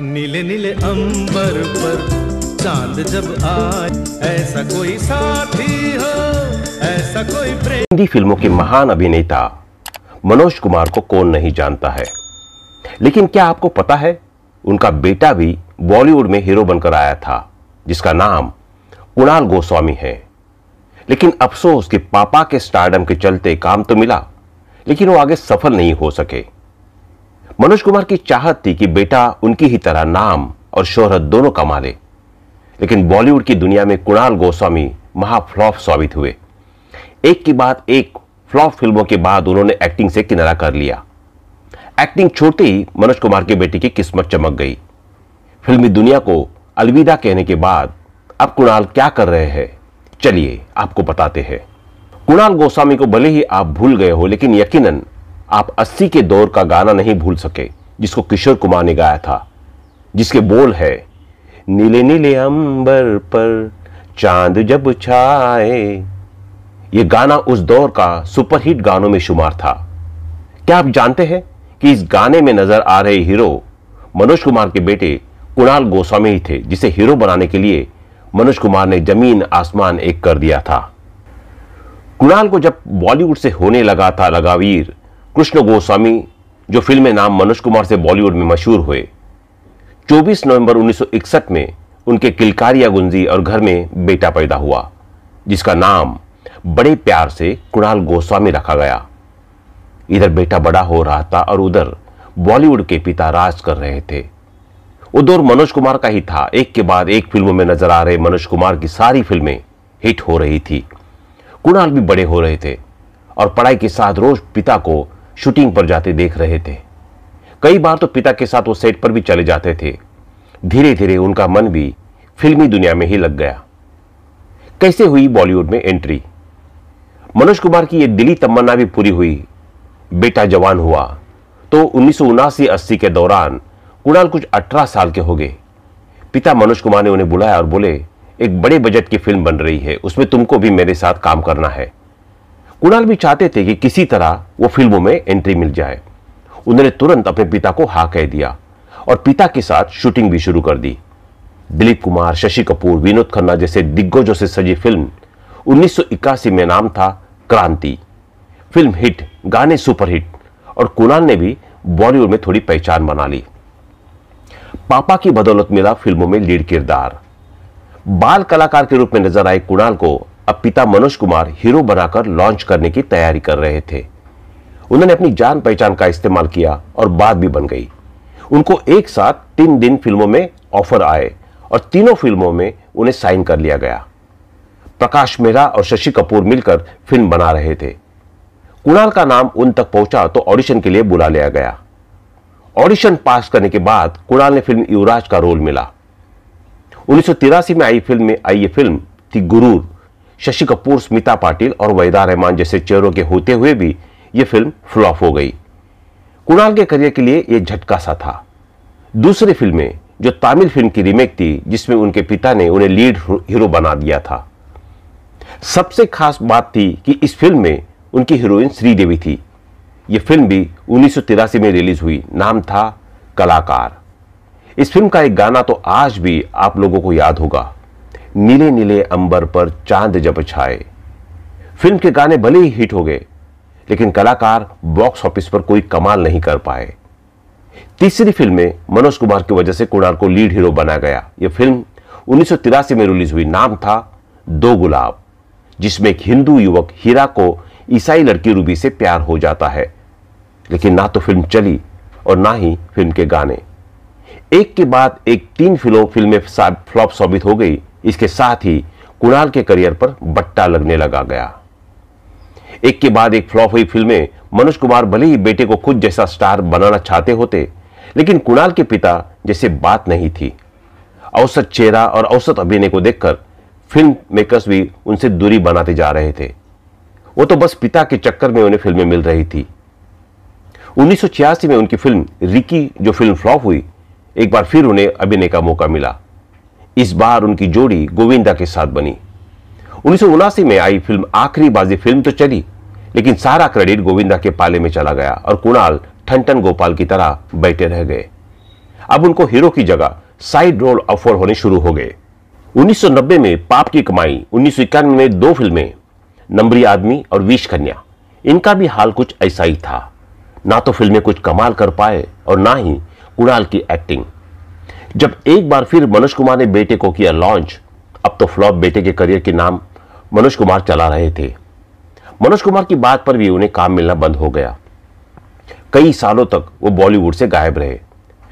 नीले नीले अंबर पर चांद जब आए, ऐसा कोई साथी हो, ऐसा कोई प्रेम। हिंदी फिल्मों के महान अभिनेता मनोज कुमार को कौन नहीं जानता है, लेकिन क्या आपको पता है उनका बेटा भी बॉलीवुड में हीरो बनकर आया था, जिसका नाम कुणाल गोस्वामी है। लेकिन अफसोस कि पापा के स्टारडम के चलते काम तो मिला, लेकिन वो आगे सफल नहीं हो सके। मनोज कुमार की चाहत थी कि बेटा उनकी ही तरह नाम और शोहरत दोनों कमा ले, लेकिन बॉलीवुड की दुनिया में कुणाल गोस्वामी महाफ्लॉप साबित हुए। एक के बाद एक फ्लॉप फिल्मों के बाद उन्होंने एक्टिंग से किनारा कर लिया। एक्टिंग छोड़ते ही मनोज कुमार के बेटे की किस्मत चमक गई। फिल्मी दुनिया को अलविदा कहने के बाद अब कुणाल क्या कर रहे हैं, चलिए आपको बताते हैं। कुणाल गोस्वामी को भले ही आप भूल गए हो, लेकिन यकीनन आप 80 के दौर का गाना नहीं भूल सके, जिसको किशोर कुमार ने गाया था, जिसके बोल है नीले नीले अंबर पर चांद जब छाए। यह गाना उस दौर का सुपरहिट गानों में शुमार था। क्या आप जानते हैं कि इस गाने में नजर आ रहे हीरो मनोज कुमार के बेटे कुणाल गोस्वामी ही थे, जिसे हीरो बनाने के लिए मनोज कुमार ने जमीन आसमान एक कर दिया था। कुणाल को जब बॉलीवुड से होने लगा था लगावीर, कृष्ण गोस्वामी जो फिल्म में नाम मनोज कुमार से बॉलीवुड में मशहूर हुए, 24 नवंबर 1961 में उनके किलकारियां गुंजी और घर में बेटा पैदा हुआ, जिसका नाम बड़े प्यार से कुणाल गोस्वामी रखा गया। इधर बेटा बड़ा हो रहा था और उधर बॉलीवुड के पिता राज कर रहे थे। वो दौर मनोज कुमार का ही था। एक के बाद एक फिल्मों में नजर आ रहे मनोज कुमार की सारी फिल्में हिट हो रही थी। कुणाल भी बड़े हो रहे थे और पढ़ाई के साथ रोज पिता को शूटिंग पर जाते देख रहे थे। कई बार तो पिता के साथ वो सेट पर भी चले जाते थे। धीरे धीरे उनका मन भी फिल्मी दुनिया में ही लग गया। कैसे हुई बॉलीवुड में एंट्री? मनोज कुमार की यह दिली तमन्ना भी पूरी हुई। बेटा जवान हुआ तो 1979-80 के दौरान कुणाल कुछ 18 साल के हो गए। पिता मनोज कुमार ने उन्हें बुलाया और बोले, एक बड़े बजट की फिल्म बन रही है, उसमें तुमको भी मेरे साथ काम करना है। कुणाल भी चाहते थे कि किसी तरह वो फिल्मों में एंट्री मिल जाए। उन्होंने तुरंत अपने पिता को हाँ कह दिया और पिता के साथ शूटिंग भी शुरू कर दी। दिलीप कुमार, शशि कपूर, विनोद खन्ना जैसे दिग्गजों से सजी फिल्म 1981 में नाम था क्रांति। फिल्म हिट, गाने सुपरहिट और कुणाल ने भी बॉलीवुड में थोड़ी पहचान बना ली। पापा की बदौलत मिला फिल्मों में लीड किरदार। बाल कलाकार के रूप में नजर आए कुणाल को अब पिता मनोज कुमार हीरो बनाकर लॉन्च करने की तैयारी कर रहे थे। उन्होंने अपनी जान पहचान का इस्तेमाल किया और बात भी बन गई। उनको एक साथ 3 दिन फिल्मों में ऑफर आए और तीनों फिल्मों में उन्हें साइन कर लिया गया। प्रकाश मेहरा और शशि कपूर मिलकर फिल्म बना रहे थे। कुणाल का नाम उन तक पहुंचा तो ऑडिशन के लिए बुला लिया गया। ऑडिशन पास करने के बाद कुणाल ने फिल्म युवराज का रोल मिला। 1983 में आई ये फिल्म थी गुरूर। शशि कपूर, स्मिता पाटिल और वहीदा रहमान जैसे चेहरों के होते हुए भी यह फिल्म फ्लॉप हो गई। कुणाल के करियर के लिए यह झटका सा था। दूसरी फिल्में जो तमिल फिल्म की रीमेक थी, जिसमें उनके पिता ने उन्हें लीड हीरो बना दिया था। सबसे खास बात थी कि इस फिल्म में उनकी हीरोइन श्रीदेवी थी। यह फिल्म भी 1983 में रिलीज हुई, नाम था कलाकार। इस फिल्म का एक गाना तो आज भी आप लोगों को याद होगा, नीले नीले अंबर पर चांद जब छाए। फिल्म के गाने भले ही हिट हो गए, लेकिन कलाकार बॉक्स ऑफिस पर कोई कमाल नहीं कर पाए। तीसरी फिल्म में मनोज कुमार की वजह से कुणाल को लीड हीरो बनाया गया। यह फिल्म 1983 में रिलीज हुई, नाम था दो गुलाब, जिसमें एक हिंदू युवक हीरा को ईसाई लड़की रूबी से प्यार हो जाता है। लेकिन ना तो फिल्म चली और ना ही फिल्म के गाने। एक के बाद एक 3 फिल्में फ्लॉप साबित हो गई। इसके साथ ही कुणाल के करियर पर बट्टा लगने लगा गया। एक के बाद एक फ्लॉप हुई फिल्में। मनोज कुमार भले ही बेटे को खुद जैसा स्टार बनाना चाहते होते, लेकिन कुणाल के पिता जैसे बात नहीं थी। औसत चेहरा और औसत अभिनय को देखकर फिल्म मेकर्स भी उनसे दूरी बनाते जा रहे थे। वो तो बस पिता के चक्कर में उन्हें फिल्में मिल रही थी। 1986 में उनकी फिल्म रिकी जो फिल्म फ्लॉप हुई, एक बार फिर उन्हें अभिनय का मौका मिला। इस बार उनकी जोड़ी गोविंदा के साथ बनी। 1979 में आई फिल्म आखिरी बाजी फिल्म तो चली, लेकिन सारा क्रेडिट गोविंदा के पाले में चला गया और कुणाल ठन ठन गोपाल की तरह बैठे रह गए। अब उनको हीरो की जगह साइड रोल ऑफर होने शुरू हो गए। 1990 में पाप की कमाई, 1991 में 2 फिल्में, नंबरी आदमी और विष कन्या। इनका भी हाल कुछ ऐसा ही था। ना तो फिल्में कुछ कमाल कर पाए और ना ही कुणाल की एक्टिंग। जब एक बार फिर मनोज कुमार ने बेटे को किया लॉन्च, अब तो फ्लॉप बेटे के करियर के नाम मनोज कुमार चला रहे थे। मनोज कुमार की बात पर भी उन्हें काम मिलना बंद हो गया। कई सालों तक वो बॉलीवुड से गायब रहे।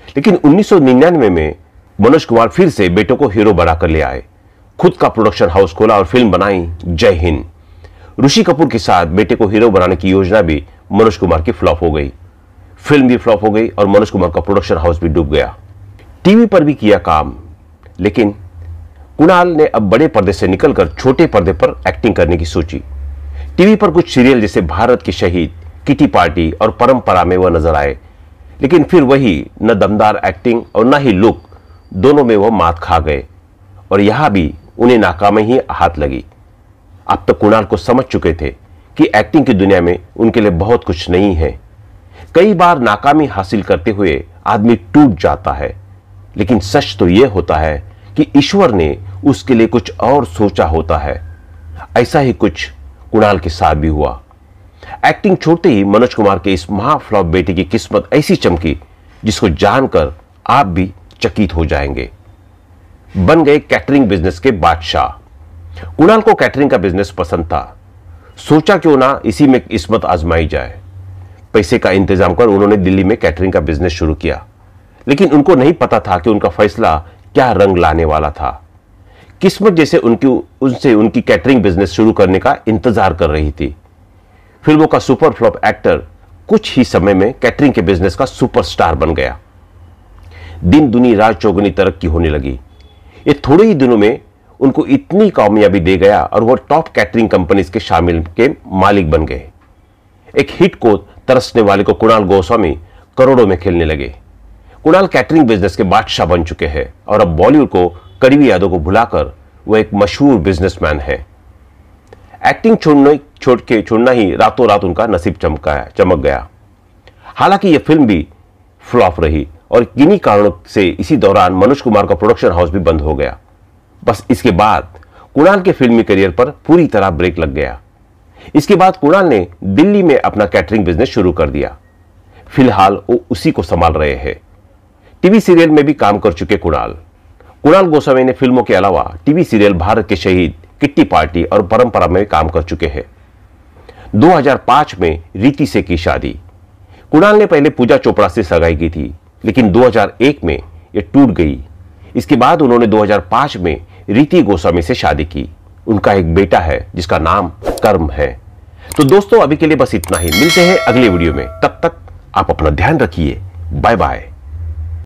लेकिन 1999 में मनोज कुमार फिर से बेटों को हीरो बनाकर ले आए। खुद का प्रोडक्शन हाउस खोला और फिल्म बनाई जय हिंद। ऋषि कपूर के साथ बेटे को हीरो बनाने की योजना भी मनोज कुमार की फ्लॉप हो गई। फिल्म भी फ्लॉप हो गई और मनोज कुमार का प्रोडक्शन हाउस भी डूब गया। टीवी पर भी किया काम, लेकिन कुणाल ने अब बड़े पर्दे से निकलकर छोटे पर्दे पर एक्टिंग करने की सोची। टीवी पर कुछ सीरियल जैसे भारत के शहीद, किटी पार्टी और परंपरा में वह नजर आए, लेकिन फिर वही न दमदार एक्टिंग और न ही लुक, दोनों में वह मात खा गए और यहां भी उन्हें नाकामी ही हाथ लगी। अब तक कुणाल को समझ चुके थे कि एक्टिंग की दुनिया में उनके लिए बहुत कुछ नहीं है। कई बार नाकामी हासिल करते हुए आदमी टूट जाता है, लेकिन सच तो यह होता है कि ईश्वर ने उसके लिए कुछ और सोचा होता है। ऐसा ही कुछ कुणाल के साथ भी हुआ। एक्टिंग छोड़ते ही मनोज कुमार के इस महाफ्लॉप बेटे की किस्मत ऐसी चमकी जिसको जानकर आप भी चकित हो जाएंगे। बन गए कैटरिंग बिजनेस के बादशाह। कुणाल को कैटरिंग का बिजनेस पसंद था। सोचा क्यों ना इसी में किस्मत आजमाई जाए। पैसे का इंतजाम कर उन्होंने दिल्ली में कैटरिंग का बिजनेस शुरू किया, लेकिन उनको नहीं पता था कि उनका फैसला क्या रंग लाने वाला था। किस्मत जैसे उनसे उनकी कैटरिंग बिजनेस शुरू करने का इंतजार कर रही थी। फिल्मों का सुपर फ्लॉप एक्टर कुछ ही समय में कैटरिंग के बिजनेस का सुपरस्टार बन गया। दिन दुनी रात चौगुनी तरक्की होने लगी। ये थोड़े ही दिनों में उनको इतनी कामयाबी दे गया और वो टॉप कैटरिंग कंपनीज के शामिल के मालिक बन गए। एक हिट को तरसने वाले को कुणाल गोस्वामी करोड़ों में खेलने लगे। कुणाल कैटरिंग बिजनेस के बादशाह बन चुके हैं और अब बॉलीवुड को करीबी यादों को भुलाकर वो एक मशहूर बिजनेसमैन है। एक्टिंग छोड़ना ही रातों रात उनका नसीब चमक गया। हालांकि यह फिल्म भी फ्लॉप रही और किन्हीं कारणों से इसी दौरान मनोज कुमार का प्रोडक्शन हाउस भी बंद हो गया। बस इसके बाद कुणाल के फिल्मी करियर पर पूरी तरह ब्रेक लग गया। इसके बाद कुणाल ने दिल्ली में अपना कैटरिंग बिजनेस शुरू कर दिया। फिलहाल वो उसी को संभाल रहे हैं। टीवी सीरियल में भी काम कर चुके कुणाल गोस्वामी ने फिल्मों के अलावा टीवी सीरियल भारत के शहीद, किट्टी पार्टी और परंपरा में काम कर चुके हैं। 2005 में रीति से की शादी। कुणाल ने पहले पूजा चोपड़ा से सगाई की थी, लेकिन 2001 में यह टूट गई। इसके बाद उन्होंने 2005 में रीति गोस्वामी से शादी की। उनका एक बेटा है जिसका नाम कर्म है। तो दोस्तों, अभी के लिए बस इतना ही। मिलते हैं अगले वीडियो में। तब तक आप अपना ध्यान रखिए। Bye bye.